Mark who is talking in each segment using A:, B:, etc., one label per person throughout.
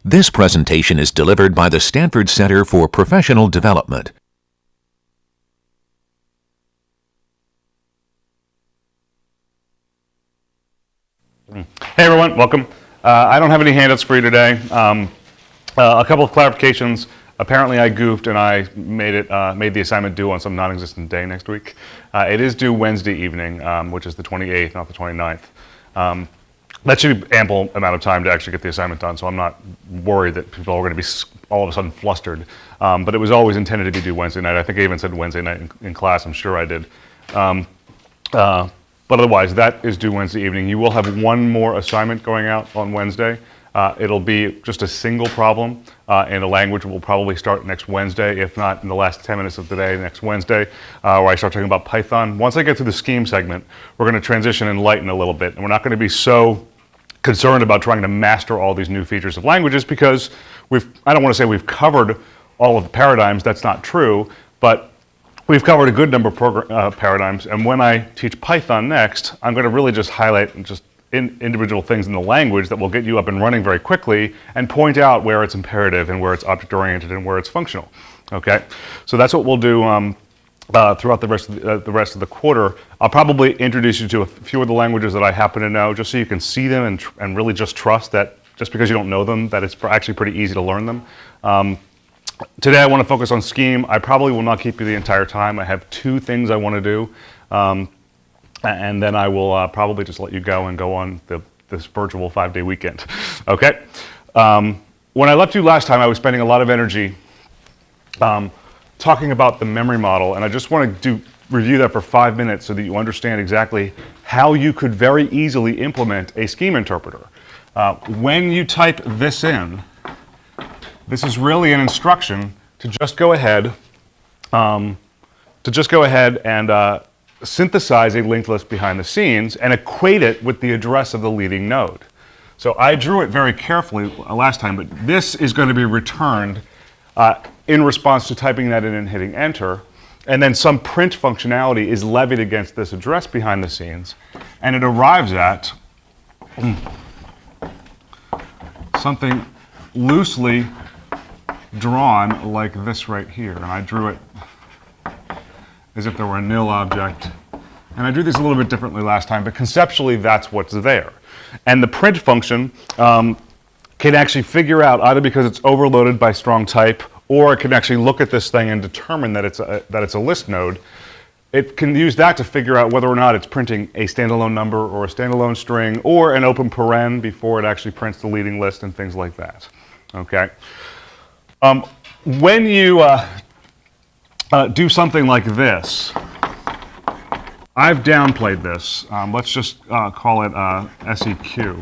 A: This presentation is delivered by the Stanford Center for Professional Development.
B: Hey everyone, welcome. I don't have any handouts for you today. A couple of clarifications. Apparently I goofed and I made the assignment due on some non-existent day next week. It is due Wednesday evening, which is the 28th, not the 29th. That should be ample amount of time to actually get the assignment done, so I'm not worried that people are going to be all of a sudden flustered. But it was always intended to be due Wednesday night. I think I even said Wednesday night in class. I'm sure I did. But otherwise, that is due Wednesday evening. You will have one more assignment going out on Wednesday. It'll be just a single problem in a language will probably start next Wednesday, if not in the last 10 minutes of the day next Wednesday, where I start talking about Python. Once I get to the scheme segment, we're going to transition and lighten a little bit. And we're not going to be so concerned about trying to master all these new features of languages because I don't want to say we've covered all of the paradigms. That's not true. But we've covered a good number of paradigms. And when I teach Python next, I'm going to really just highlight just individual things in the language that will get you up and running very quickly and point out where it's imperative and where it's object-oriented and where it's functional. Okay, so that's what we'll do throughout the rest of the quarter. I'll probably introduce you to a few of the languages that I happen to know, just so you can see them and really just trust that just because you don't know them, that it's actually pretty easy to learn them. Today I want to focus on Scheme. I probably will not keep you the entire time. I have two things I want to do. And then I will probably just let you go and go on this virtual 5-day weekend. Okay? When I left you last time, I was spending a lot of energy talking about the memory model, and I just want to review that for 5 minutes so that you understand exactly how you could very easily implement a scheme interpreter. When you type this in, this is really an instruction to just go ahead and synthesize a linked list behind the scenes and equate it with the address of the leading node. So I drew it very carefully last time, but this is going to be returned in response to typing that in and hitting enter. And then some print functionality is levied against this address behind the scenes, and it arrives at something loosely drawn like this right here. And I drew it as if there were a nil object. And I drew this a little bit differently last time, but conceptually that's what's there. And the print function can actually figure out, either because it's overloaded by strong type, or it can actually look at this thing and determine that it's a list node. It can use that to figure out whether or not it's printing a standalone number or a standalone string or an open paren before it actually prints the leading list and things like that. Okay. When you do something like this, I've downplayed this. Let's just call it SEQ.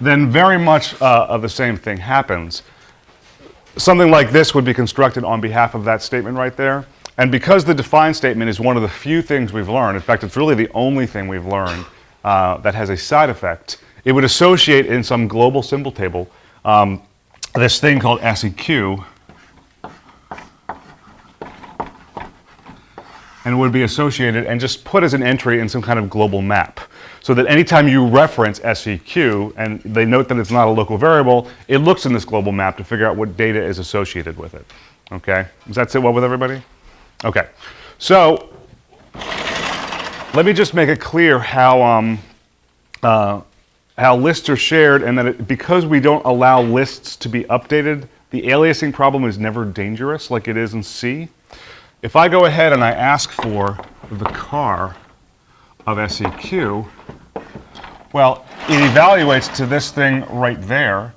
B: Then very much of the same thing happens. Something like this would be constructed on behalf of that statement right there. And because the define statement is one of the few things we've learned, in fact, it's really the only thing we've learned that has a side effect, it would associate in some global symbol table this thing called SEQ, and would be associated and just put as an entry in some kind of global map. So that anytime you reference SEQ and they note that it's not a local variable, it looks in this global map to figure out what data is associated with it. Okay? Does that sit well with everybody? Okay. So let me just make it clear how lists are shared, and that because we don't allow lists to be updated, the aliasing problem is never dangerous like it is in C. If I go ahead and I ask for the car of SEQ, well, it evaluates to this thing right there,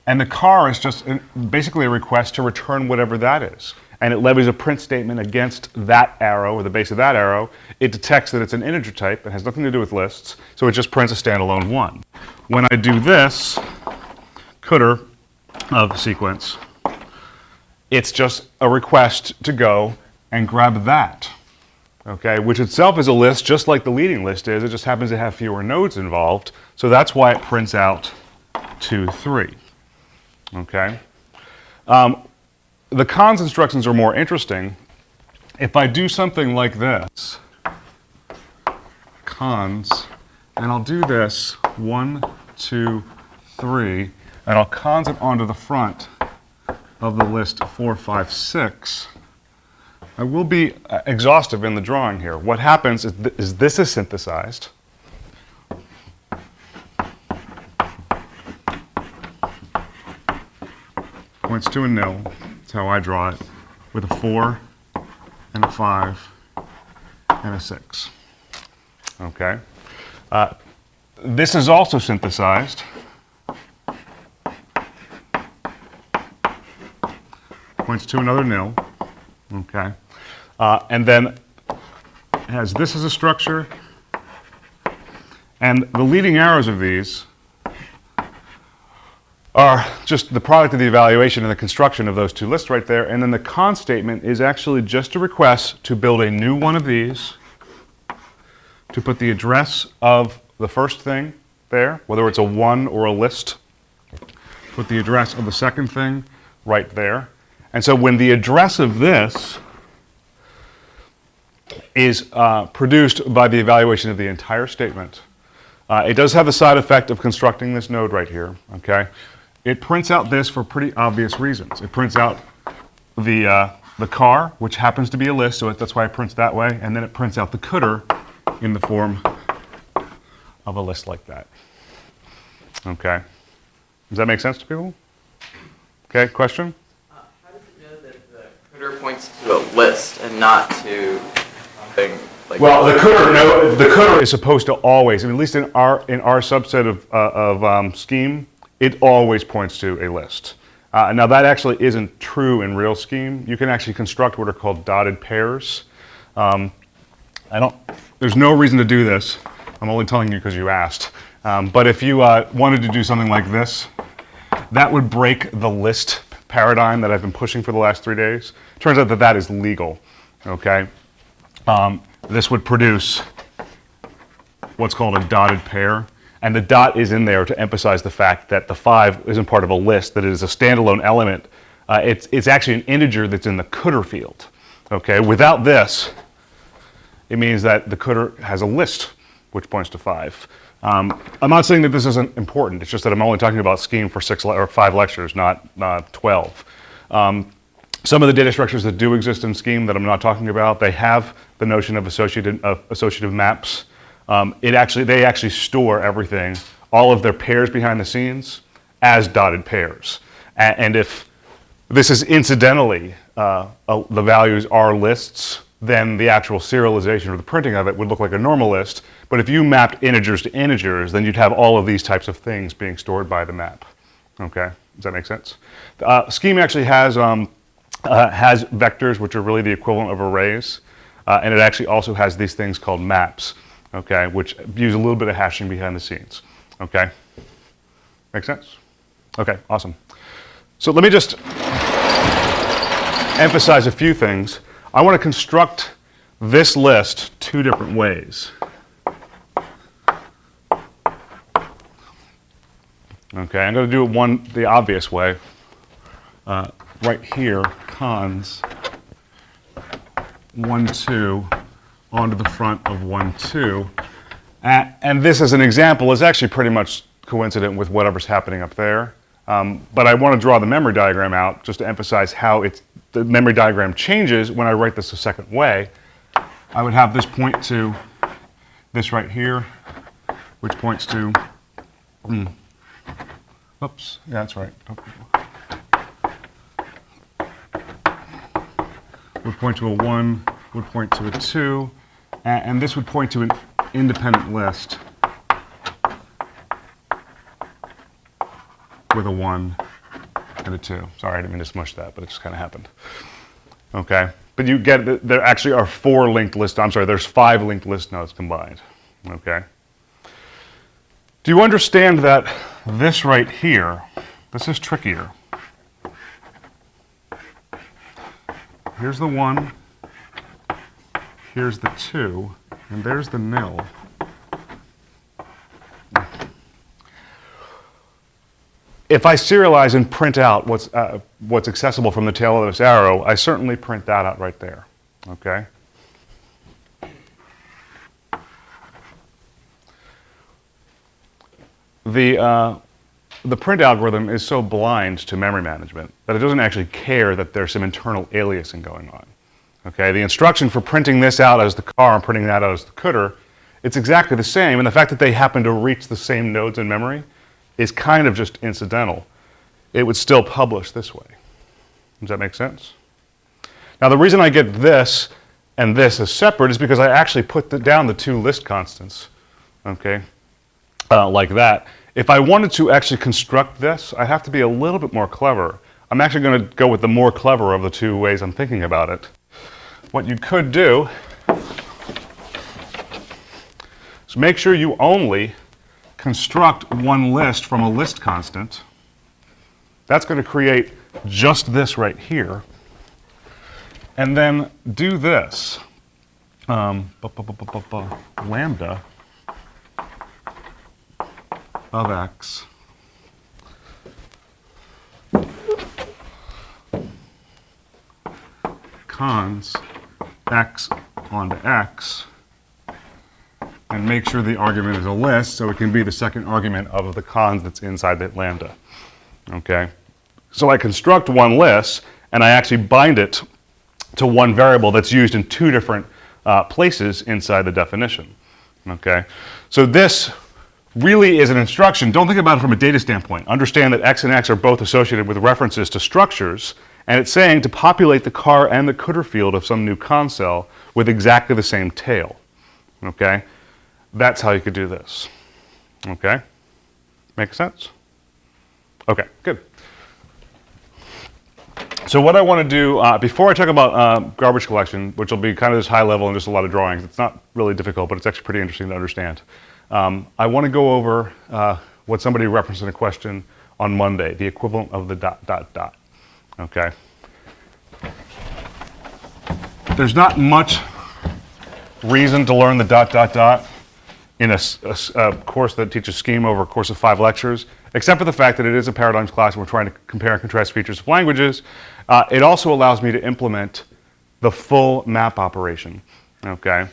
B: and the car is just basically a request to return whatever that is. And it levies a print statement against that arrow, or the base of that arrow. It detects that it's an integer type. It has nothing to do with lists, so it just prints a standalone 1. When I do this, cdr of sequence, it's just a request to go and grab that, okay, which itself is a list just like the leading list is. It just happens to have fewer nodes involved, so that's why it prints out 2, 3, okay. the cons instructions are more interesting. If I do something like this, cons, and I'll do this 1, 2, 3, and I'll cons it onto the front of the list 4, 5, 6, I will be exhaustive in the drawing here. What happens is this is synthesized. Points to a nil. That's how I draw it, with a 4 and a 5 and a 6. Okay. This is also synthesized. Points to another nil. Okay. And then has this as a structure. And the leading arrows of these are just the product of the evaluation and the construction of those two lists right there. And then the con statement is actually just a request to build a new one of these, to put the address of the first thing there, whether it's a 1 or a list. Put the address of the second thing right there. And so when the address of this is produced by the evaluation of the entire statement, it does have the side effect of constructing this node right here, okay? It prints out this for pretty obvious reasons. It prints out the car, which happens to be a list, so that's why it prints that way, and then it prints out the cdr in the form of a list like that. Okay. Does that make sense to people? Okay, question?
C: How does it know that the cdr points to a list and not to something like?
B: Well, the cdr is supposed to always, I mean, at least in our subset of scheme, it always points to a list. Now that actually isn't true in real scheme. You can actually construct what are called dotted pairs. There's no reason to do this. I'm only telling you because you asked. But if you wanted to do something like this, that would break the list paradigm that I've been pushing for the last 3 days. Turns out that that is legal, okay? This would produce what's called a dotted pair. And the dot is in there to emphasize the fact that the 5 isn't part of a list, that it is a standalone element. It's actually an integer that's in the cdr field, okay? Without this, it means that the cdr has a list, which points to 5. I'm not saying that this isn't important. It's just that I'm only talking about scheme for 5 lectures, not 12. Some of the data structures that do exist in scheme that I'm not talking about, they have the notion of associative maps. They actually store everything, all of their pairs behind the scenes, as dotted pairs. And if this is incidentally, the values are lists, then the actual serialization or the printing of it would look like a normal list. But if you mapped integers to integers, then you'd have all of these types of things being stored by the map. Okay, does that make sense? Scheme actually has vectors, which are really the equivalent of arrays. And it actually also has these things called maps, okay, which use a little bit of hashing behind the scenes. Okay, make sense? Okay, awesome. So let me just emphasize a few things. I want to construct this list 2 different ways. Okay, I'm going to do it the obvious way. Right here, cons 1, 2 onto the front of 1, 2. And this as an example is actually pretty much coincident with whatever's happening up there. But I want to draw the memory diagram out just to emphasize how the memory diagram changes when I write this a second way. I would have this point to this right here, which points to, oops, yeah, that's right. Would point to a 1, would point to a 2, and this would point to an independent list with a 1 and a 2. Sorry, I didn't mean to smush that, but it just kind of happened. Okay, but you get that there actually are 4 linked lists. I'm sorry, there's 5 linked list nodes combined. Okay. Do you understand that this right here, this is trickier? Here's the 1, here's the 2, and there's the nil. if I serialize and print out what's accessible from the tail of this arrow, I certainly print that out right there, okay? The print algorithm is so blind to memory management that it doesn't actually care that there's some internal aliasing going on. Okay, the instruction for printing this out as the car and printing that out as the cdr, it's exactly the same, and the fact that they happen to reach the same nodes in memory is kind of just incidental. It would still publish this way. Does that make sense? Now the reason I get this and this as separate is because I actually put down the two list constants, okay, like that. If I wanted to actually construct this, I have to be a little bit more clever. I'm actually going to go with the more clever of the two ways I'm thinking about it. What you could do is make sure you only construct one list from a list constant. That's going to create just this right here. And then do this. Lambda of x cons x onto x, and make sure the argument is a list so it can be the second argument of the cons that's inside that lambda. Okay? So I construct one list and I actually bind it to one variable that's used in two different places inside the definition. Okay? So this really is an instruction. Don't think about it from a data standpoint. Understand that x and x are both associated with references to structures, and it's saying to populate the car and the cdr field of some new con cell with exactly the same tail. Okay? That's how you could do this. Okay? Make sense? Okay, good. So what I want to do, before I talk about garbage collection, which will be kind of this high level and just a lot of drawings, it's not really difficult, but it's actually pretty interesting to understand. I want to go over what somebody referenced in a question on Monday, the equivalent of the ... Okay? There's not much reason to learn the ... in a course that teaches scheme over a course of 5 lectures, except for the fact that it is a paradigms class and we're trying to compare and contrast features of languages. It also allows me to implement the full map operation. Okay?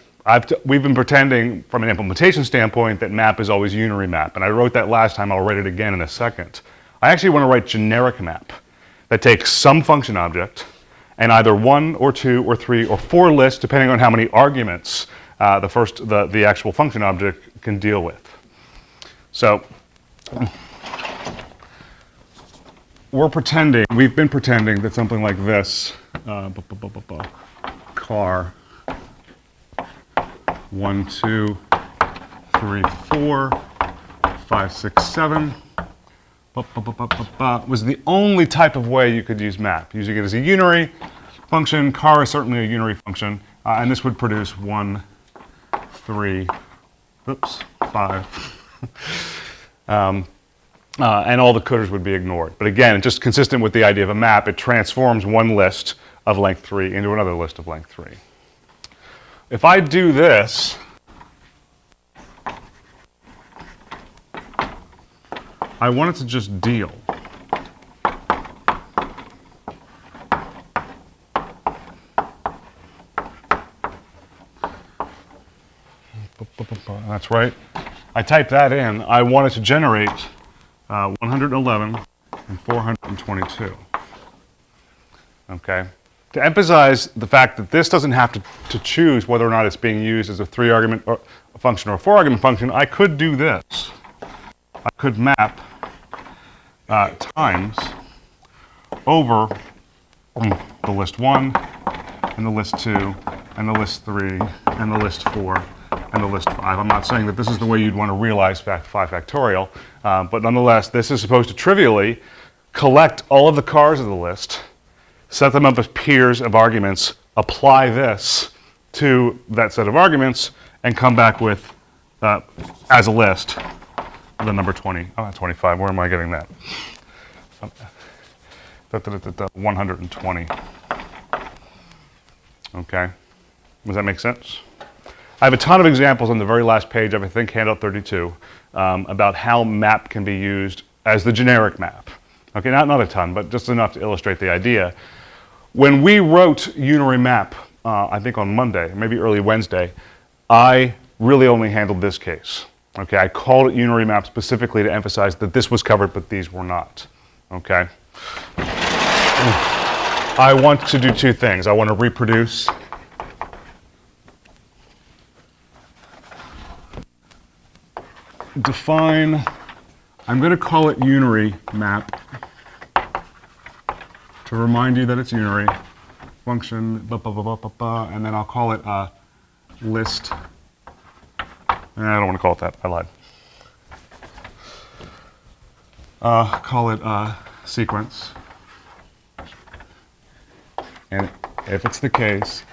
B: We've been pretending from an implementation standpoint that map is always unary map, and I wrote that last time. I'll write it again in a second. I actually want to write generic map that takes some function object and either 1 or 2 or 3 or 4 lists, depending on how many arguments the actual function object can deal with. So we've been pretending that something like this, car 1, 2, 3, 4, 5, 6, 7, was the only type of way you could use map. Using it as a unary function, car is certainly a unary function, and this would produce 1, 3, 5, and all the cdrs would be ignored. But again, just consistent with the idea of a map, it transforms one list of length 3 into another list of length 3. If I do this, I want it to just deal. That's right. I type that in. I want it to generate 111 and 422. Okay? To emphasize the fact that this doesn't have to choose whether or not it's being used as a 3-argument function or a 4-argument function, I could do this. I could map times over the list 1 and the list 2 and the list 3 and the list 4 and the list 5. I'm not saying that this is the way you'd want to realize 5 factorial, but nonetheless, this is supposed to trivially collect all of the cars of the list, set them up as pairs of arguments, apply this to that set of arguments, and come back with, as a list, the number 20. Oh, 25. Where am I getting that? 120. Okay. Does that make sense? I have a ton of examples on the very last page of, I think, handout 32, about how map can be used as the generic map. Okay, not a ton, but just enough to illustrate the idea. When we wrote unary map, I think on Monday, maybe early Wednesday, I really only handled this case. Okay, I called it unary map specifically to emphasize that this was covered, but these were not. Okay. I want to do two things. I want to reproduce define, I'm going to call it unary map to remind you that it's unary function, and then I'll call it list. I don't want to call it that, I lied. Call it sequence. And if it's the case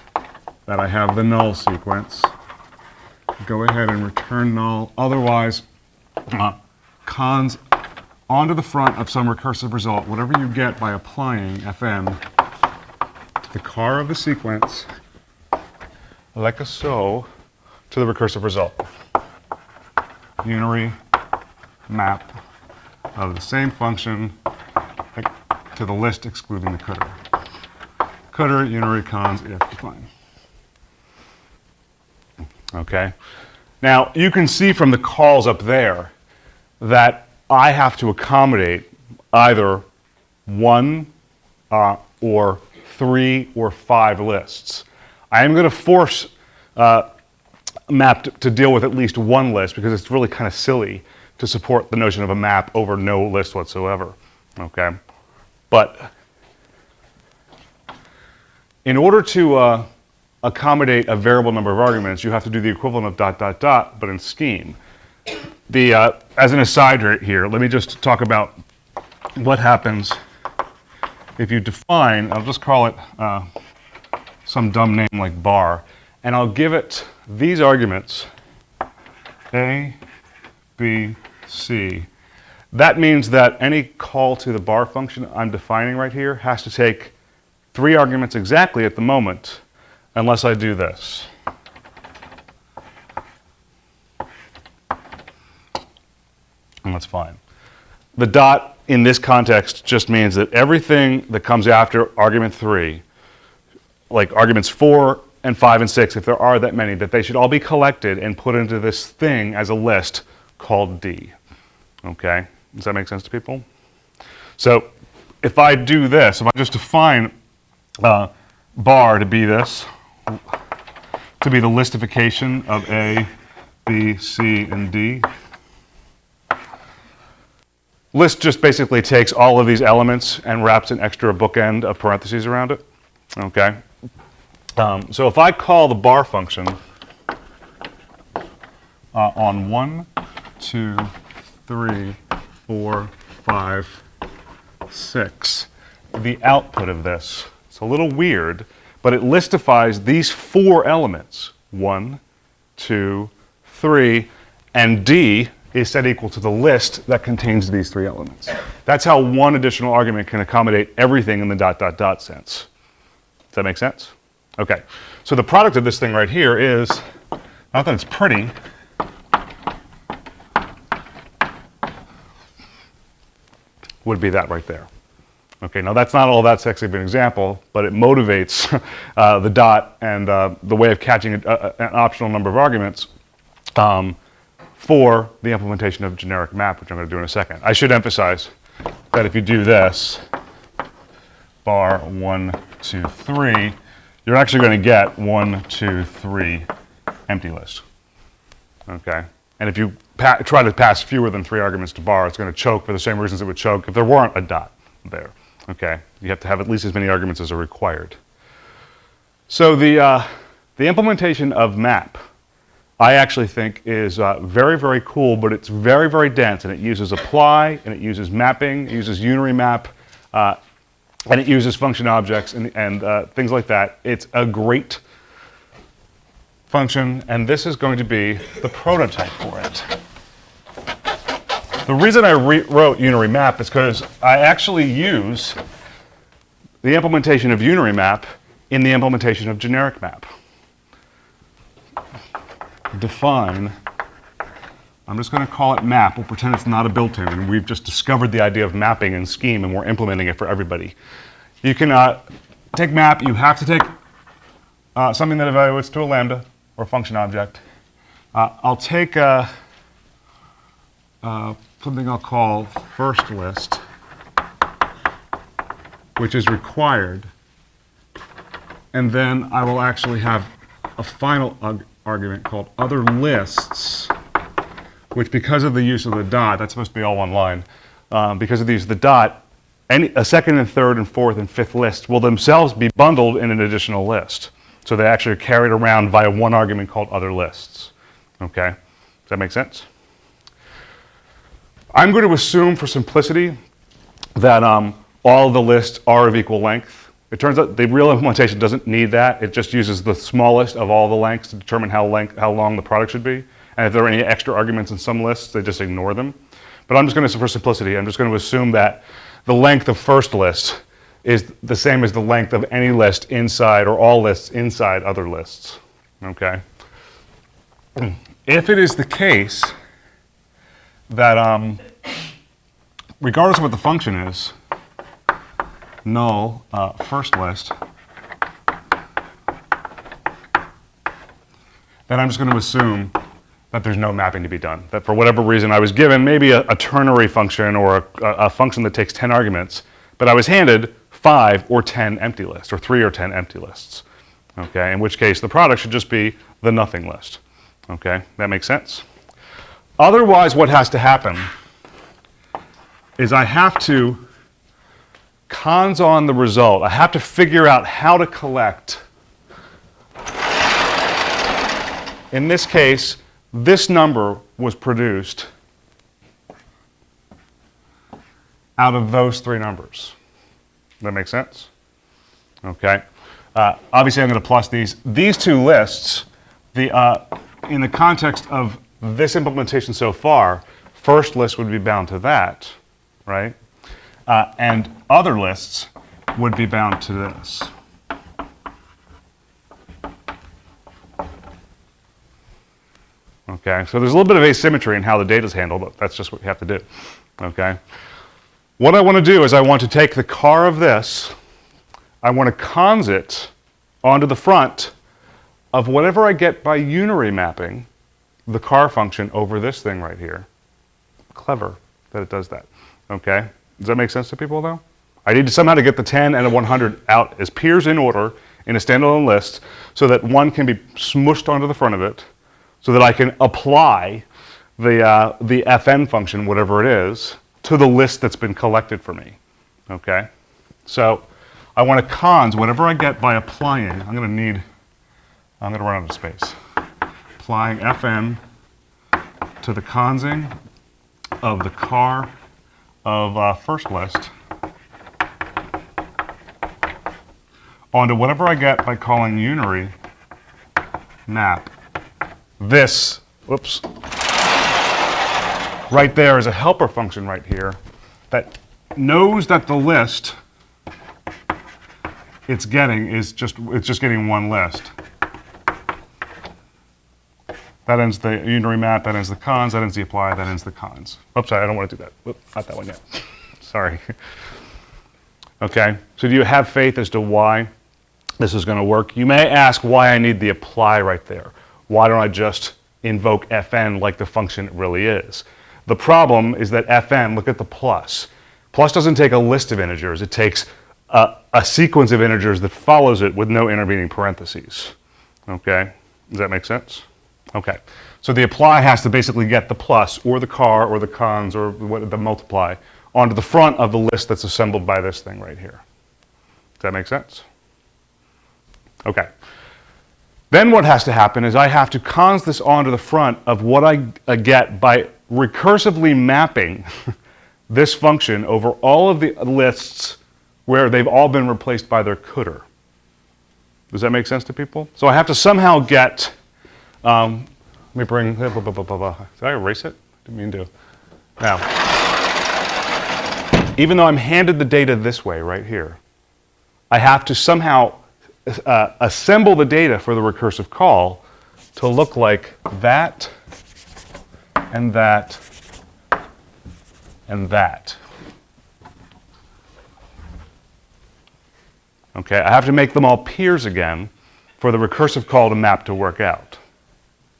B: that I have the null sequence, go ahead and return null. Otherwise, cons onto the front of some recursive result, whatever you get by applying fm to the car of the sequence, like so, to the recursive result. Unary map of the same function to the list excluding the cdr. Cdr unary cons if define. Okay. Now, you can see from the calls up there that I have to accommodate either 1 or 3 or 5 lists. I am going to force map to deal with at least one list because it's really kind of silly to support the notion of a map over no list whatsoever. Okay? But in order to accommodate a variable number of arguments, you have to do the equivalent of ... but in scheme. As an aside here, let me just talk about what happens if you define, I'll just call it some dumb name like bar, and I'll give it these arguments, A, B, C. That means that any call to the bar function I'm defining right here has to take 3 arguments exactly at the moment, unless I do this. And that's fine. The dot in this context just means that everything that comes after argument 3, like arguments 4 and 5 and 6, if there are that many, that they should all be collected and put into this thing as a list called D. Okay? Does that make sense to people? So if I do this, if I just define bar to be this, to be the listification of A, B, C, and D. List just basically takes all of these elements and wraps an extra bookend of parentheses around it. Okay? So if I call the bar function on 1, 2, 3, 4, 5, 6, the output of this, it's a little weird, but it listifies these 4 elements, 1, 2, 3, and D is set equal to the list that contains these 3 elements. That's how one additional argument can accommodate everything in the ... sense. Does that make sense? Okay. So the product of this thing right here is, not that it's pretty, would be that right there. Okay, now that's not all that sexy of an example, but it motivates the dot and the way of catching an optional number of arguments for the implementation of generic map, which I'm going to do in a second. I should emphasize that if you do this, bar 1, 2, 3, you're actually going to get 1, 2, 3 empty list. Okay, and if you try to pass fewer than 3 arguments to bar, it's going to choke for the same reasons it would choke if there weren't a dot there. Okay, you have to have at least as many arguments as are required. So the implementation of map, I actually think is very, very cool, but it's very, very dense, and it uses apply, and it uses mapping, it uses unary map, and it uses function objects and things like that. It's a great function, and this is going to be the prototype for it. The reason I wrote unary map is because I actually use the implementation of unary map in the implementation of generic map. Define I'm just going to call it map. We'll pretend it's not a built-in, and we've just discovered the idea of mapping in Scheme, and we're implementing it for everybody. You can take map. You have to take something that evaluates to a lambda or function object. I'll take something I'll call first list, which is required. And then I will actually have a final argument called other lists, which because of the use of the dot, that's supposed to be all one line, because of the use of the dot, a second and third and fourth and fifth list will themselves be bundled in an additional list. So they actually are carried around via one argument called other lists. Okay? Does that make sense? I'm going to assume for simplicity that all the lists are of equal length. It turns out the real implementation doesn't need that. It just uses the smallest of all the lengths to determine how long the product should be. And if there are any extra arguments in some lists, they just ignore them. But I'm just going to, for simplicity, I'm just going to assume that the length of first list is the same as the length of any list inside or all lists inside other lists. Okay? If it is the case that regardless of what the function is, null first list, then I'm just going to assume that there's no mapping to be done. That for whatever reason I was given maybe a ternary function or a function that takes 10 arguments, but I was handed 5 or 10 empty lists, or 3 or 10 empty lists. Okay, in which case the product should just be the nothing list. Okay, that makes sense? Otherwise, what has to happen is I have to cons on the result. I have to figure out how to collect. In this case, this number was produced out of those three numbers. Does that make sense? Okay. Obviously, I'm going to plus these. These two lists, in the context of this implementation so far, first list would be bound to that, right? And other lists would be bound to this. Okay, so there's a little bit of asymmetry in how the data is handled, but that's just what you have to do. Okay. What I want to do is I want to take the car of this, I want to cons it onto the front of whatever I get by unary mapping the car function over this thing right here. Clever that it does that. Okay? Does that make sense to people, though? I need to somehow to get the 10 and the 100 out as peers in order in a standalone list so that one can be smushed onto the front of it so that I can apply the fn function, whatever it is, to the list that's been collected for me. Okay? So I want to cons whatever I get by applying. I'm going to run out of space. Applying fn to the consing of the car of first list onto whatever I get by calling unary map. This, whoops, right there is a helper function right here that knows that the list it's getting is just getting one list. That ends the unary map, that ends the cons, that ends the apply, that ends the cons. Oops, sorry, I don't want to do that. Whoop, not that one yet. Sorry. Okay, so do you have faith as to why this is going to work? You may ask why I need the apply right there. Why don't I just invoke fn like the function it really is? The problem is that fn, look at the plus. Plus doesn't take a list of integers. It takes a sequence of integers that follows it with no intervening parentheses. Okay, does that make sense? Okay, so the apply has to basically get the plus or the car or the cons or the multiply onto the front of the list that's assembled by this thing right here. Does that make sense? Okay. Then what has to happen is I have to cons this onto the front of what I get by recursively mapping this function over all of the lists where they've all been replaced by their cdr. Does that make sense to people? So I have to somehow get, let me bring, blah, blah, blah, blah, blah. Did I erase it? Didn't mean to. Now, even though I'm handed the data this way right here, I have to somehow assemble the data for the recursive call to look like that and that, and that. Okay, I have to make them all peers again for the recursive call to map to work out.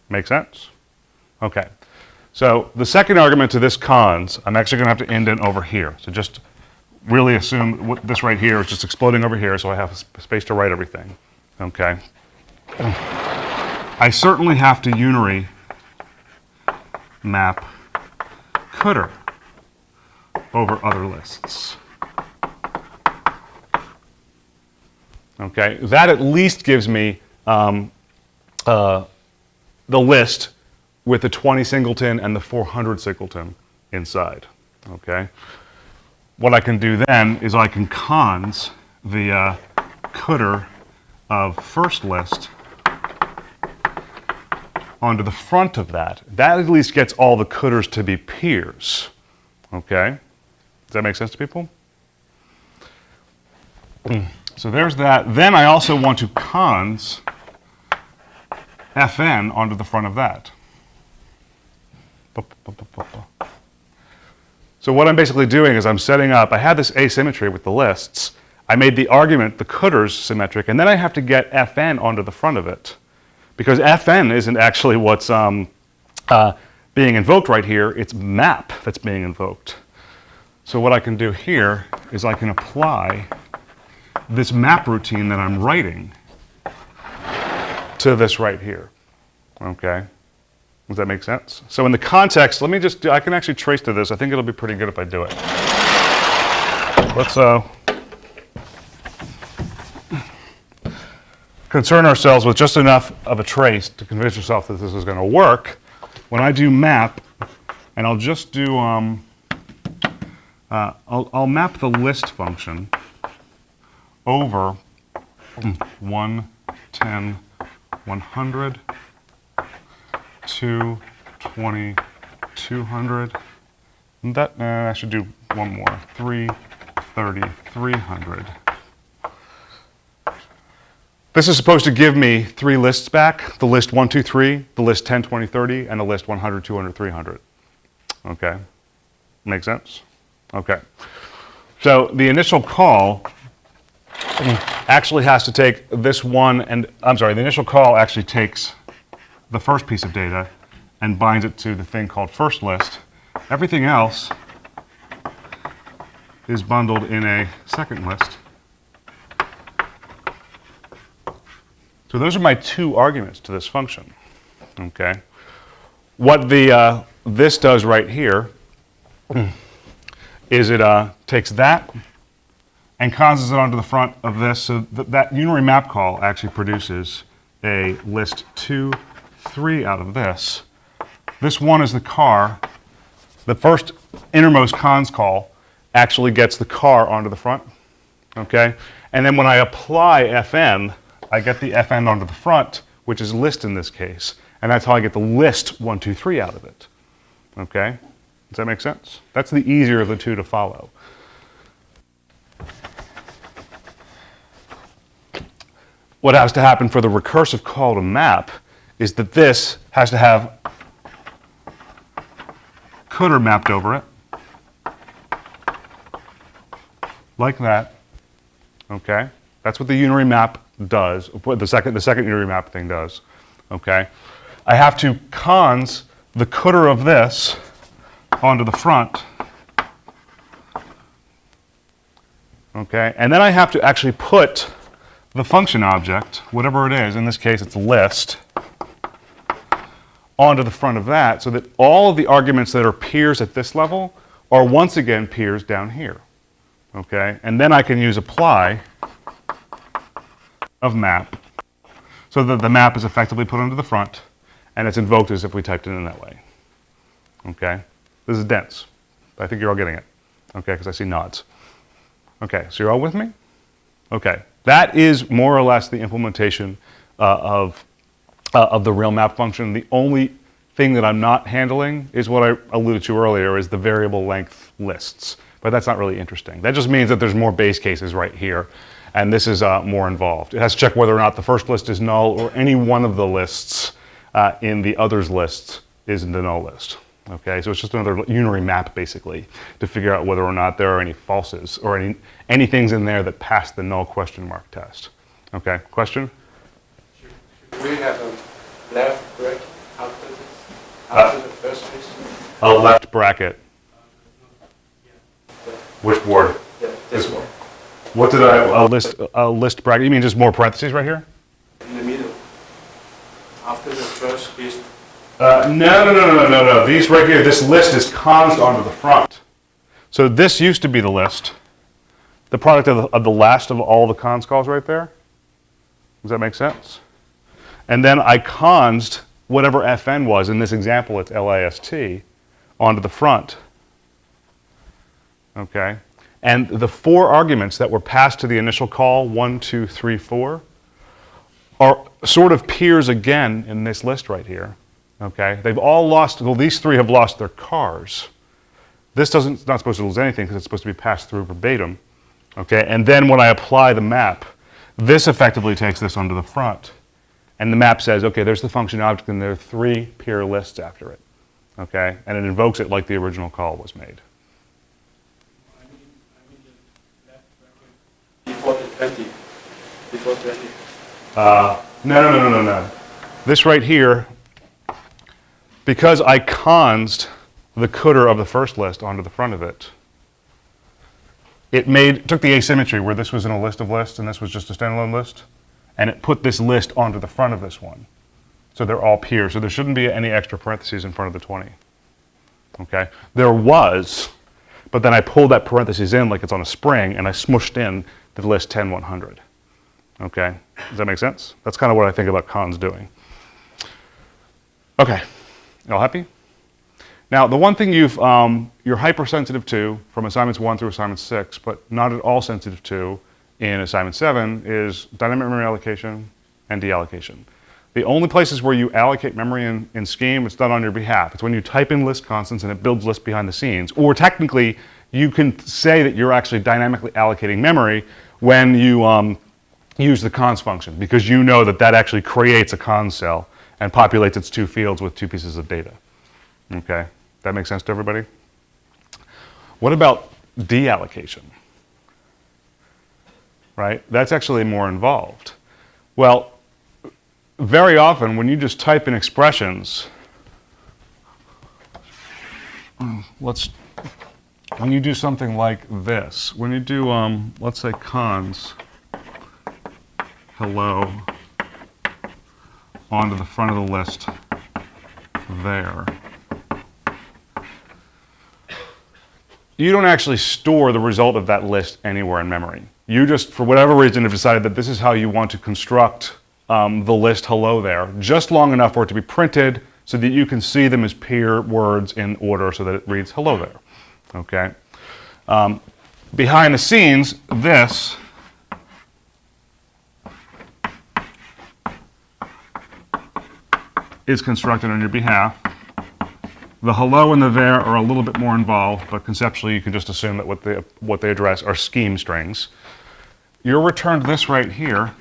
B: Make sense? Okay. So the second argument to this cons, I'm actually going to have to indent over here. So just really assume this right here is just exploding over here, so I have space to write everything. Okay. I certainly have to unary map coulter over other lists. Okay, that at least gives me the list with the 20 singleton and the 400 singleton inside. Okay, what I can do then is I can cons the coulter of first list onto the front of that. That at least gets all the coulters to be peers. Okay, does that make sense to people? So there's that. Then I also want to cons Fn onto the front of that. So what I'm basically doing is I'm setting up, I had this asymmetry with the lists. I made the argument, the coulters symmetric, and then I have to get Fn onto the front of it. Because Fn isn't actually what's being invoked right here, it's map that's being invoked. So what I can do here is I can apply this map routine that I'm writing to this right here. Okay? Does that make sense? So in the context, let me just do, I can actually trace to this. I think it'll be pretty good if I do it. Let's concern ourselves with just enough of a trace to convince yourself that this is going to work. When I do map, and I'll just do, I'll map the list function over 1, 10, 100, 2, 20, 200. And that, I should do one more. 3, 30, 300. This is supposed to give me 3 lists back. The list 1, 2, 3, the list 10, 20, 30, and the list 100, 200, 300. Okay? Make sense? Okay. So the initial call actually has to take this one, and I'm sorry, the initial call actually takes the first piece of data and binds it to the thing called first list. Everything else is bundled in a second list. So those are my 2 arguments to this function. Okay. What the this does right here is it takes that and causes it onto the front of this, so that unary map call actually produces a list 2, 3 out of this. This one is the car. The first innermost cons call actually gets the car onto the front. Okay? And then when I apply Fn, I get the Fn onto the front, which is list in this case. And that's how I get the list 1, 2, 3 out of it. Okay? Does that make sense? That's the easier of the 2 to follow. What has to happen for the recursive call to map is that this has to have coulter mapped over it, like that. Okay, that's what the unary map does. What the second unary map thing does. Okay, I have to cons the coulter of this onto the front. Okay, and then I have to actually put the function object, whatever it is, in this case it's list, onto the front of that so that all of the arguments that are peers at this level are once again peers down here. Okay, and then I can use apply of map so that the map is effectively put onto the front and it's invoked as if we typed it in that way. Okay, this is dense. I think you're all getting it. Okay, because I see nods. Okay, so you're all with me? Okay. That is more or less the implementation of the real map function. The only thing that I'm not handling is what I alluded to earlier, is the variable length lists. But that's not really interesting. That just means that there's more base cases right here, and this is more involved. It has to check whether or not the first list is null or any one of the lists in the others list is the null list. Okay, so it's just another unary map, basically, to figure out whether or not there are any falses or any things in there that pass the null question mark test. Okay, question?
D: Should we have a left bracket after this, after the first list?
B: A left bracket. Which board?
D: Yeah, this one.
B: What did a list bracket? You mean just more parentheses right here?
D: In the middle. After the first list.
B: No. These right here, this list is consed onto the front. So this used to be the list, the product of the last of all the cons calls right there. Does that make sense? And then I consed whatever fn was, in this example it's list, onto the front. Okay? And the 4 arguments that were passed to the initial call, 1, 2, 3, 4, are sort of peers again in this list right here. Okay? They've all lost, well, these 3 have lost their cars. This it's not supposed to lose anything because it's supposed to be passed through verbatim. Okay? And then when I apply the map, this effectively takes this onto the front. And the map says, okay, there's the function object and there are 3 peer lists after it. Okay? And it invokes it like the original call was made.
D: Before the 20. Before 20.
B: No. This right here, because I consed the cdr of the first list onto the front of it, it took the asymmetry where this was in a list of lists and this was just a standalone list, and it put this list onto the front of this one. So they're all peers. So there shouldn't be any extra parentheses in front of the 20. Okay? There was, but then I pulled that parentheses in like it's on a spring and I smushed in the list 10, 100. Okay? Does that make sense? That's kind of what I think about cons doing. Okay. You all happy? Now, the one thing you're hypersensitive to from assignments 1 through assignment 6, but not at all sensitive to in assignment 7 is dynamic memory allocation and deallocation. The only places where you allocate memory in Scheme, it's done on your behalf. It's when you type in list constants and it builds lists behind the scenes. Or technically, you can say that you're actually dynamically allocating memory when you use the cons function, because you know that that actually creates a cons cell and populates its 2 fields with 2 pieces of data. Okay, that makes sense to everybody? What about deallocation? Right, that's actually more involved. Well, very often when you just type in expressions, when you do something like this, when you do, let's say cons, hello, onto the front of the list there, you don't actually store the result of that list anywhere in memory. You just, for whatever reason, have decided that this is how you want to construct the list hello there, just long enough for it to be printed so that you can see them as peer words in order so that it reads hello there. Okay? Behind the scenes, this is constructed on your behalf. The hello and the there are a little bit more involved, but conceptually you can just assume that what they address are scheme strings. You're returned this right here,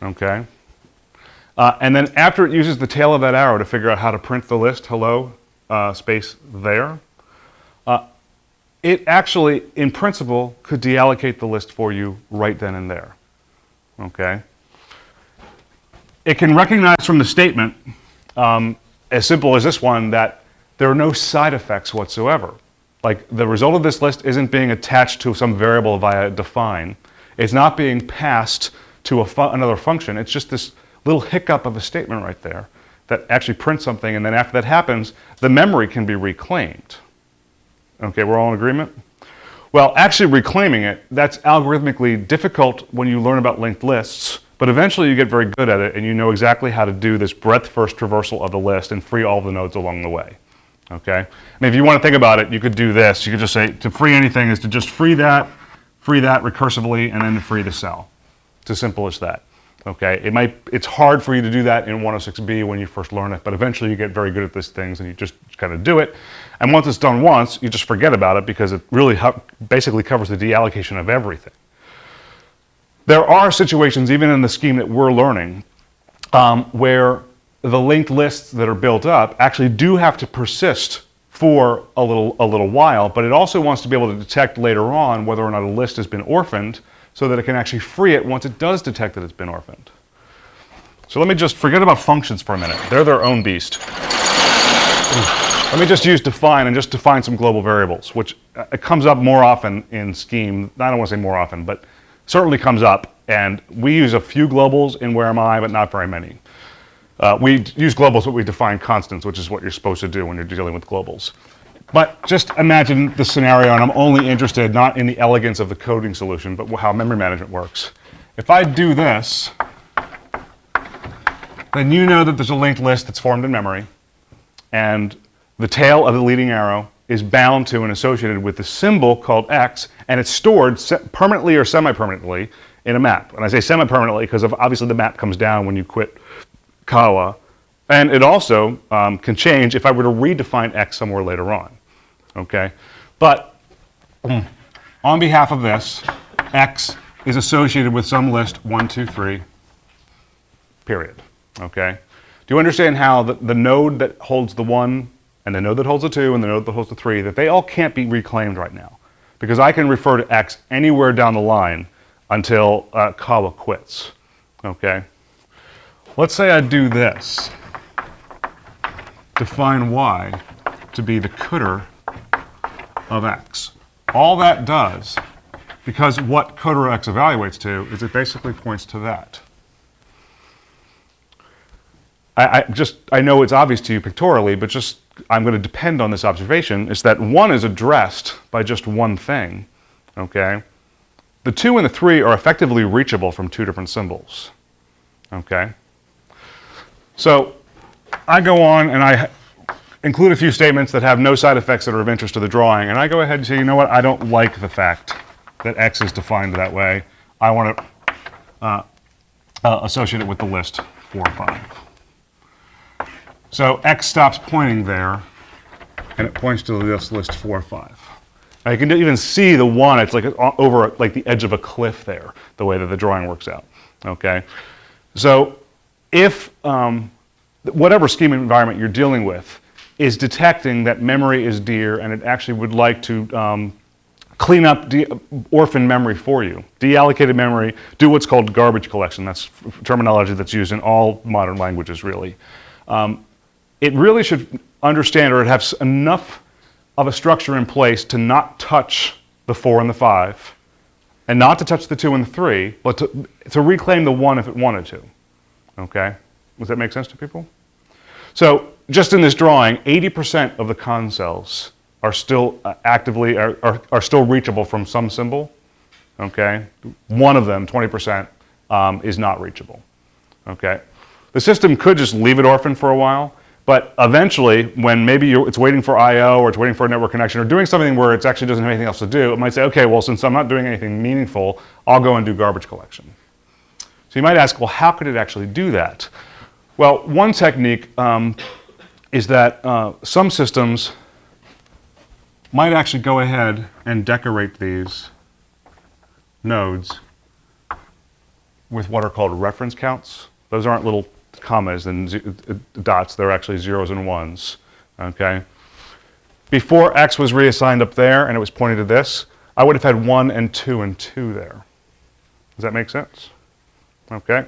B: okay? And then after it uses the tail of that arrow to figure out how to print the list, hello, space there, it actually, in principle, could deallocate the list for you right then and there, okay? It can recognize from the statement, as simple as this one, that there are no side effects whatsoever. Like the result of this list isn't being attached to some variable via define. It's not being passed to another function. It's just this little hiccup of a statement right there that actually prints something, and then after that happens, the memory can be reclaimed. Okay, we're all in agreement? Well, actually reclaiming it, that's algorithmically difficult when you learn about linked lists, but eventually you get very good at it and you know exactly how to do this breadth first traversal of the list and free all the nodes along the way. Okay? And if you want to think about it, you could do this. You could just say to free anything is to just free that recursively, and then to free the cell. It's as simple as that. Okay? It's hard for you to do that in 106B when you first learn it, but eventually you get very good at these things and you just kind of do it. And once it's done once, you just forget about it because it really basically covers the deallocation of everything. There are situations, even in the scheme that we're learning, where the linked lists that are built up actually do have to persist for a little while, but it also wants to be able to detect later on whether or not a list has been orphaned so that it can actually free it once it does detect that it's been orphaned. So let me just forget about functions for a minute. They're their own beast. Let me just use define and just define some global variables, which it comes up more often in Scheme. I don't want to say more often, but certainly comes up. And we use a few globals in Where Am I, but not very many. We use globals, but we define constants, which is what you're supposed to do when you're dealing with globals. But just imagine the scenario, and I'm only interested not in the elegance of the coding solution, but how memory management works. If I do this, then you know that there's a linked list that's formed in memory, and the tail of the leading arrow is bound to and associated with the symbol called X, and it's stored permanently or semi-permanently in a map. And I say semi-permanently because obviously the map comes down when you quit Kawa. And it also can change if I were to redefine X somewhere later on. Okay? But on behalf of this, X is associated with some list 1, 2, 3, period. Okay? Do you understand how the node that holds the 1 and the node that holds the 2 and the node that holds the 3, that they all can't be reclaimed right now? Because I can refer to X anywhere down the line until Kawa quits. Okay? Let's say I do this. Define Y to be the coder of X. All that does, because what coder X evaluates to, is it basically points to that. I know it's obvious to you pictorially, but just I'm going to depend on this observation, is that 1 is addressed by just one thing, okay? The 2 and the 3 are effectively reachable from 2 different symbols, okay? So I go on and I include a few statements that have no side effects that are of interest to the drawing, and I go ahead and say, you know what, I don't like the fact that X is defined that way. I want to associate it with the list 4, 5. So X stops pointing there, and it points to this list 4, 5. Now you can even see the 1, it's like over like the edge of a cliff there, the way that the drawing works out, okay? So if whatever scheme environment you're dealing with is detecting that memory is dear and it actually would like to clean up orphan memory for you, deallocated memory, do what's called garbage collection. That's terminology that's used in all modern languages, really. It really should understand or have enough of a structure in place to not touch the 4 and the 5, and not to touch the 2 and the 3, but to reclaim the 1 if it wanted to. Okay? Does that make sense to people? So just in this drawing, 80% of the con cells are still are still reachable from some symbol. Okay? One of them, 20%, is not reachable. Okay? The system could just leave it orphaned for a while, but eventually, when maybe it's waiting for I/O or it's waiting for a network connection or doing something where it actually doesn't have anything else to do, it might say, okay, well, since I'm not doing anything meaningful, I'll go and do garbage collection. So you might ask, well, how could it actually do that? Well, one technique is that some systems might actually go ahead and decorate these nodes with what are called reference counts. Those aren't little commas and dots, they're actually zeros and ones, okay? Before X was reassigned up there and it was pointing to this, I would have had 1 and 2 and 2 there. Does that make sense? Okay.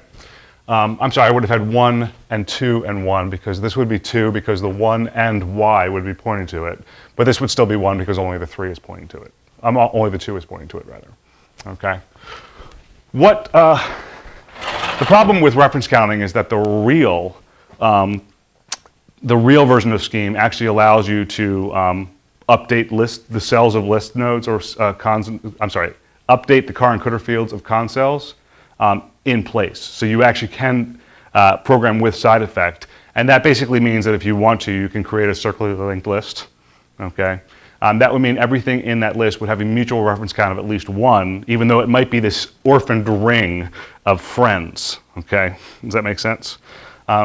B: I'm sorry, I would have had 1 and 2 and 1 because this would be 2 because the 1 and Y would be pointing to it, but this would still be 1 because only the 3 is pointing to it. Only the 2 is pointing to it, rather. Okay. The problem with reference counting is that the real version of Scheme actually allows you to update the cells of list nodes or update the car encoder fields of con cells in place. So you actually can program with side effect, and that basically means that if you want to, you can create a circularly linked list. Okay. That would mean everything in that list would have a mutual reference count of at least 1, even though it might be this orphaned ring of friends. Okay, does that make sense?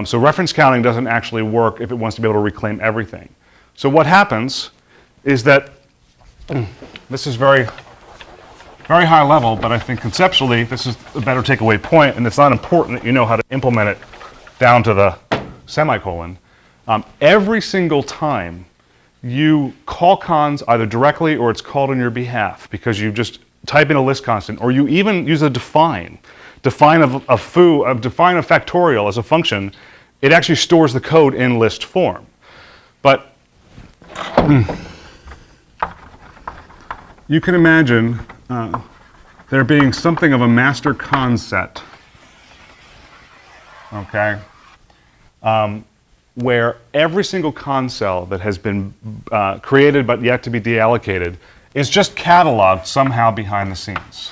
B: So reference counting doesn't actually work if it wants to be able to reclaim everything. So what happens is that this is very, very high level, but I think conceptually this is a better takeaway point, and it's not important that you know how to implement it down to the semicolon, every single time you call cons either directly or it's called on your behalf because you just type in a list constant, or you even use a define a factorial as a function, it actually stores the code in list form. But you can imagine there being something of a master con set, okay, where every single con cell that has been created but yet to be deallocated is just cataloged somehow behind the scenes.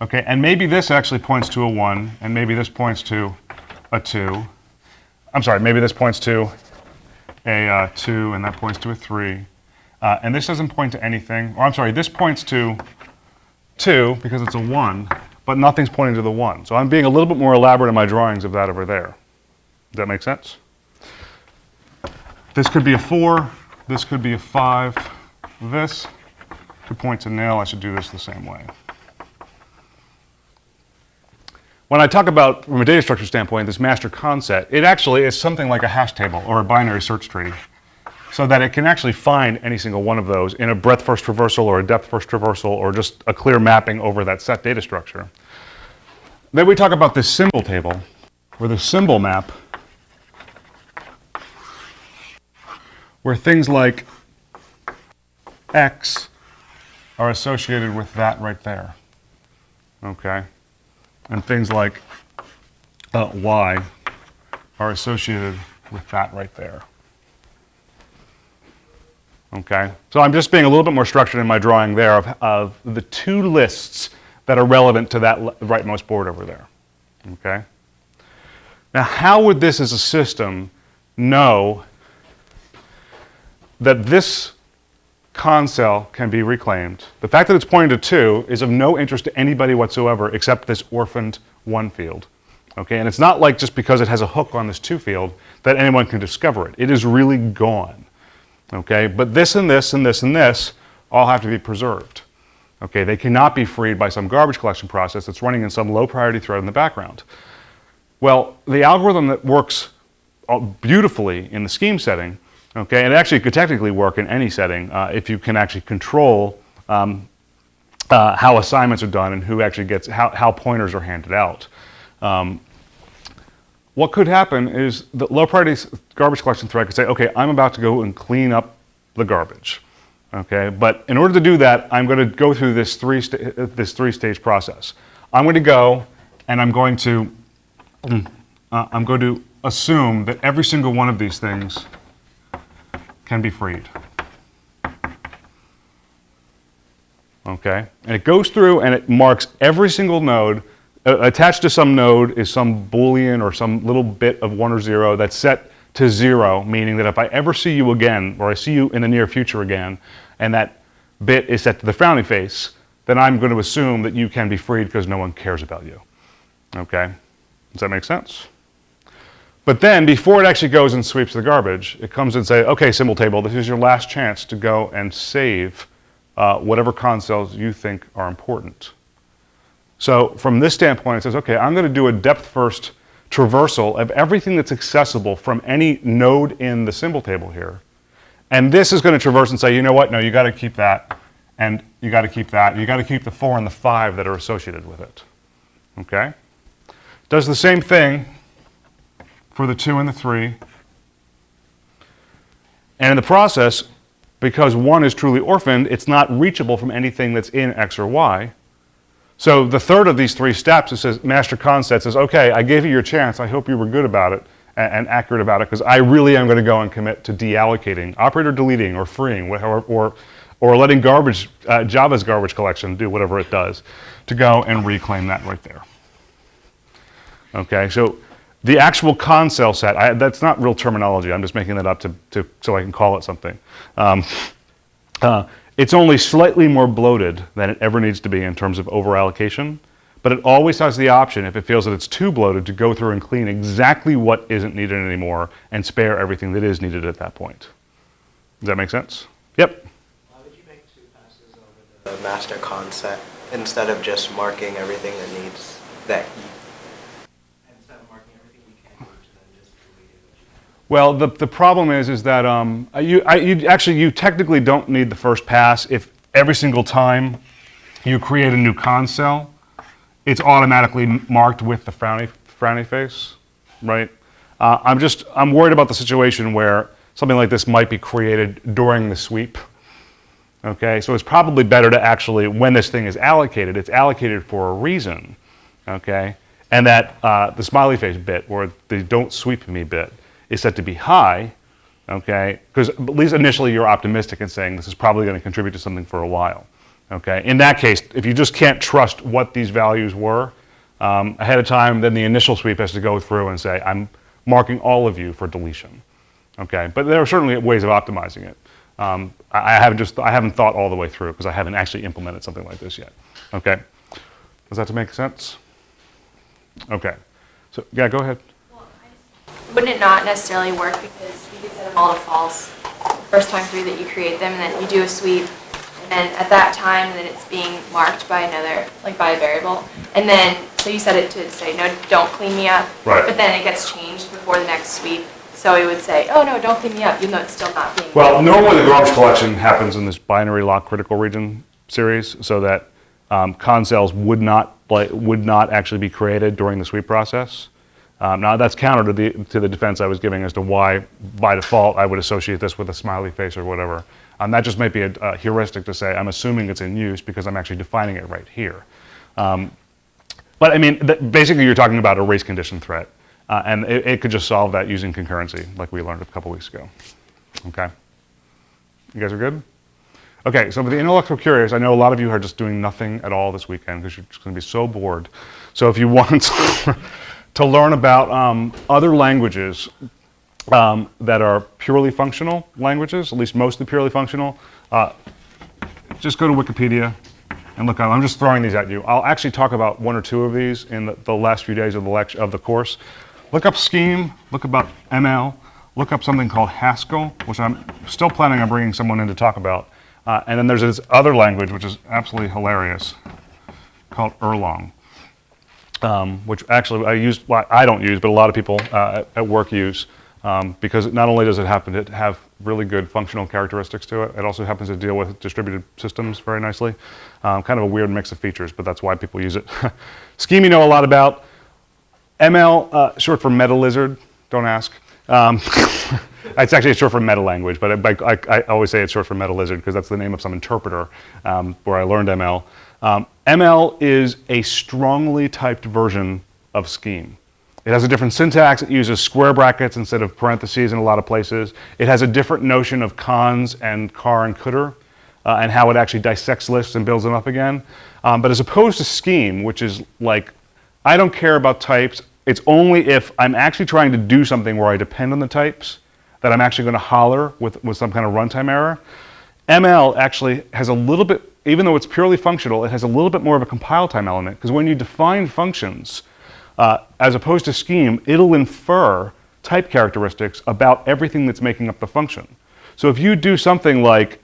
B: Okay, and maybe this actually points to a 1, and maybe this points to a 2. I'm sorry, maybe this points to a 2, and that points to a 3. And this doesn't point to anything. Or I'm sorry, this points to 2 because it's a 1, but nothing's pointing to the 1. So I'm being a little bit more elaborate in my drawings of that over there. Does that make sense? This could be a 4. This could be a 5. This could point to nil. I should do this the same way. When I talk about, from a data structure standpoint, this master con set, it actually is something like a hash table or a binary search tree, so that it can actually find any single one of those in a breadth-first traversal or a depth-first traversal or just a clear mapping over that set data structure. Then we talk about this symbol table, or the symbol map, where things like X are associated with that right there, okay? And things like Y are associated with that right there. Okay, so I'm just being a little bit more structured in my drawing there of the two lists that are relevant to that rightmost board over there. Okay. Now, how would this as a system know that this con cell can be reclaimed? The fact that it's pointing to 2 is of no interest to anybody whatsoever except this orphaned 1 field. Okay, and it's not like just because it has a hook on this 2 field that anyone can discover it. It is really gone. Okay, but this and this and this and this all have to be preserved. Okay, they cannot be freed by some garbage collection process that's running in some low priority thread in the background. Well, the algorithm that works beautifully in the scheme setting, okay, and it actually could technically work in any setting if you can actually control how assignments are done and who actually gets, how pointers are handed out. What could happen is the low priority garbage collection thread could say, okay, I'm about to go and clean up the garbage. Okay, but in order to do that, I'm going to go through this three-stage process. I'm going to go and I'm going to assume that every single one of these things can be freed. Okay, and it goes through and it marks every single node. Attached to some node is some Boolean or some little bit of 1 or 0 that's set to 0, meaning that if I ever see you again, or I see you in the near future again, and that bit is set to the frowny face, then I'm going to assume that you can be freed because no one cares about you. Okay? Does that make sense? But then, before it actually goes and sweeps the garbage, it comes and says, okay, symbol table, this is your last chance to go and save whatever con cells you think are important. So from this standpoint, it says, okay, I'm going to do a depth-first traversal of everything that's accessible from any node in the symbol table here. And this is going to traverse and say, you know what, no, you got to keep that, and you got to keep that, you got to keep the 4 and the 5 that are associated with it. Okay? Does the same thing for the 2 and the 3. And in the process, because 1 is truly orphaned, it's not reachable from anything that's in X or Y. So the third of these 3 steps, it says, master concept says, okay, I gave you your chance. I hope you were good about it and accurate about it, because I really am going to go and commit to deallocating, operator deleting, or freeing, or letting Java's garbage collection do whatever it does to go and reclaim that right there. Okay, so the actual con cell set, that's not real terminology. I'm just making that up so I can call it something. It's only slightly more bloated than it ever needs to be in terms of over-allocation, but it always has the option, if it feels that it's too bloated, to go through and clean exactly what isn't needed anymore and spare everything that is needed at that point. Does that make sense? Yep?
E: Why would you make 2 passes over the master concept instead of just marking everything that needs
C: that heap.
D: Instead of marking everything you can do, then just deleting what you can.
B: Well, the problem is that you technically don't need the first pass if every single time you create a new con cell, it's automatically marked with the frowny face, right? I'm worried about the situation where something like this might be created during the sweep. Okay, so it's probably better to actually, when this thing is allocated, it's allocated for a reason, okay? And that the smiley face bit, or the don't sweep me bit, is set to be high, okay? Because at least initially you're optimistic in saying this is probably going to contribute to something for a while, okay? In that case, if you just can't trust what these values were ahead of time, then the initial sweep has to go through and say, I'm marking all of you for deletion, okay? But there are certainly ways of optimizing it. I haven't thought all the way through because I haven't actually implemented something like this yet. Okay, does that make sense? Okay, so yeah, go ahead.
E: Well, wouldn't it not necessarily work because you could set them all to false first time through that you create them, and then you do a sweep, and then at that time, then it's being marked by another, like by a variable, and then so you set it to say no, don't clean me up,
B: Right.
E: But then it gets changed before the next sweep. So it would say, oh no, don't clean me up, even though it's still not being.
B: Well, normally the garbage collection happens in this binary lock critical region series, so that con cells would not actually be created during the sweep process. Now that's counter to the defense I was giving as to why, by default, I would associate this with a smiley face or whatever. That just might be a heuristic to say I'm assuming it's in use because I'm actually defining it right here. But I mean, basically, you're talking about a race condition threat. And it could just solve that using concurrency, like we learned a couple weeks ago. Okay? You guys are good? Okay, so for the intellectual curious, I know a lot of you are just doing nothing at all this weekend because you're just going to be so bored. So if you want to learn about other languages that are purely functional languages, at least mostly purely functional, just go to Wikipedia and look. I'm just throwing these at you. I'll actually talk about one or two of these in the last few days of the course. Look up Scheme, look about ML, look up something called Haskell, which I'm still planning on bringing someone in to talk about. And then there's this other language, which is absolutely hilarious, called Erlang, which actually I don't use, but a lot of people at work use, because not only does it happen to have really good functional characteristics to it, it also happens to deal with distributed systems very nicely. Kind of a weird mix of features, but that's why people use it. Scheme you know a lot about. ML, short for meta lizard, don't ask. It's actually short for meta language, but I always say it's short for meta lizard because that's the name of some interpreter where I learned ML. ML is a strongly typed version of Scheme. It has a different syntax. It uses square brackets instead of parentheses in a lot of places. It has a different notion of cons and car and cdr and how it actually dissects lists and builds them up again. But as opposed to Scheme, which is like, I don't care about types. It's only if I'm actually trying to do something where I depend on the types that I'm actually going to holler with some kind of runtime error. ML actually has a little bit, even though it's purely functional, it has a little bit more of a compile time element, because when you define functions, as opposed to Scheme, it'll infer type characteristics about everything that's making up the function. So if you do something like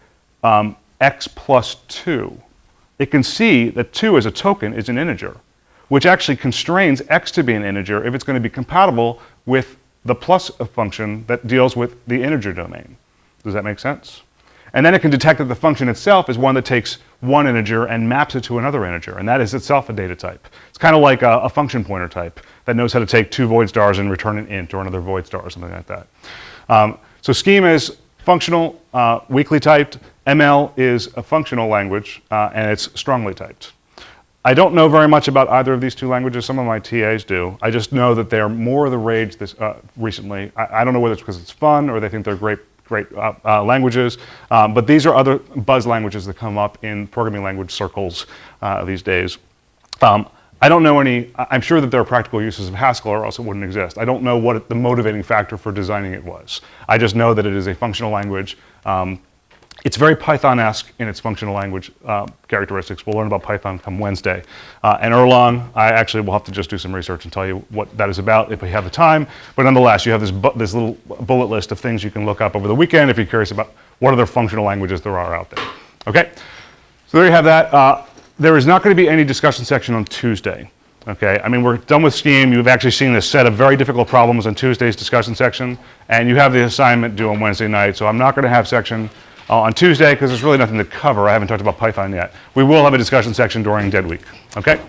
B: x plus 2, it can see that 2 as a token is an integer, which actually constrains x to be an integer if it's going to be compatible with the plus function that deals with the integer domain. Does that make sense? And then it can detect that the function itself is one that takes one integer and maps it to another integer, and that is itself a data type. It's kind of like a function pointer type that knows how to take 2 void stars and return an int or another void star or something like that. So Scheme is functional, weakly typed. ML is a functional language, and it's strongly typed. I don't know very much about either of these two languages. Some of my TAs do. I just know that they're more the rage recently. I don't know whether it's because it's fun or they think they're great languages, but these are other buzz languages that come up in programming language circles these days. I don't know any. I'm sure that there are practical uses of Haskell, or else it wouldn't exist. I don't know what the motivating factor for designing it was. I just know that it is a functional language. It's very Python-esque in its functional language characteristics. We'll learn about Python come Wednesday. And Erlang, I actually will have to just do some research and tell you what that is about if we have the time. But nonetheless, you have this little bullet list of things you can look up over the weekend if you're curious about what other functional languages there are out there. Okay? So there you have that. There is not going to be any discussion section on Tuesday. Okay, I mean, we're done with Scheme. You've actually seen a set of very difficult problems in Tuesday's discussion section, and you have the assignment due on Wednesday night, so I'm not going to have section on Tuesday because there's really nothing to cover. I haven't talked about Python yet. We will have a discussion section during Dead Week. Okay,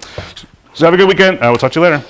B: so have a good weekend. We'll talk to you later.